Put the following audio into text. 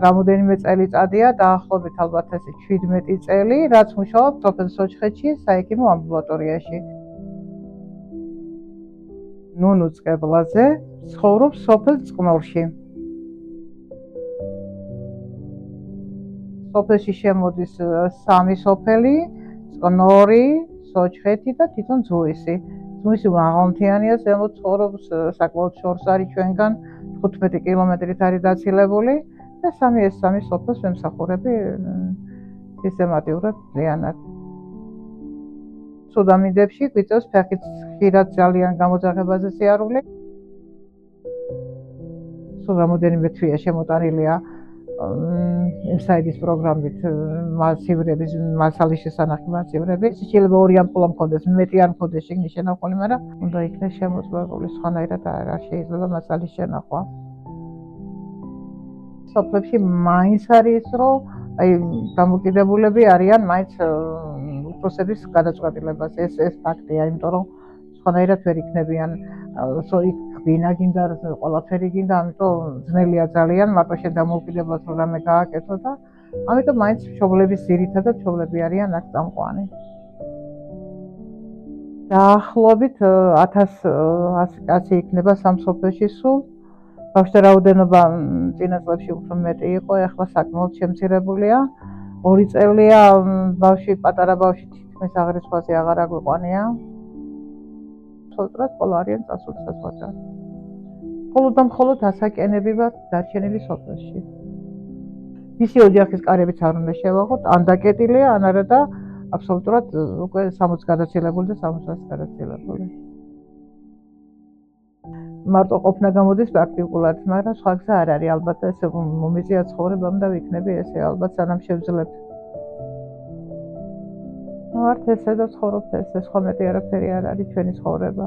რამოდენიმე წელიწადია, დაახლოებით ალბათ ეს 17 წელი, რაც მუშაობ სოფელ სოჩხეთში საექიმო ამბულატორიაში. ნუნუ წყებლაძე ცხოვრობს სოფელ წყნორში. სოფელში შემოდის 3 სოფელი: წყნორი, სოჩხეთი და თვითონ ძუისი. ძუისი მაღალმთიანია, ზემოთ ცხოვრობს, საკმაოდ შორს არის ჩვენგან, 15 კილომეტრით არის დაცილებული და ეს სამი სოფელს ვემსახურები სისტემატიურად ძალიანად. სუდამინდებში გვიწევს ფეხით ხშირად ძალიან გამოძახებაზე სიარული. სულ რამოდენიმე თვეა შემოტანილია ემსაიდის პროგრამით მასალის შესანახი მასივრები. შეიძლება 2 ამპულა მქონდეს, მეტი არ მქონდეს შიგნით შენახული, მაგრამ უნდა იქნეს შემოწმებული, სხვანაირად არ შეიძლება მასალის შენახვა. სოფლებში მაინც არის, რომ დამოკიდებულები არიან მაინც უფროსების გადაწყვეტილებას. ეს ფაქტია, იმიტომ რომ სხვანაირად ვერ იქნებიან გვინა გინდა, ყველაფერი გინდა, ამიტომ ძნელია ძალიან, მარტო შენ დამოუკიდებლად რომ რამე გააკეთო და ამიტომ მაინც მშობლების ძირითადად მშობლები არიან აქ წამყვანი. დაახლოებით 1100 კაცი იქნება სამ სოფელში სულ. ბავშვთა რაოდენობა წინა წლებში უფრო მეტი იყო, ეხლა საკმაოდ შემცირებულია. 2 წელია პატარა ბავშვი თითქმის აღრიცხვაზე აღარ აგვიყვანია. სოჭრას ყველა არიან წასული საზღვარგარეთ. მხოლოდ და მხოლოდ ასაკენებივად დარჩენილი სოფელში. მისი ოჯახის კარებიც არ უნდა შევაღოთ, ან დაკეტილია, ან არა და აბსოლუტურად უკვე 60 გადაცილებული და 70 გადაცილებული. მარტო ყოფნა გამოდის პრაქტიკულად, მაგრამ სხვა გზა არ არის, ალბათ ესე მომიწია ცხოვრებამ და ვიქნები ესე, ალბათ სანამ შევძლებ. ვართ ესე და ცხოვრობთ ესე, სხვა მეტი არაფერი არ არის ჩვენი ცხოვრება.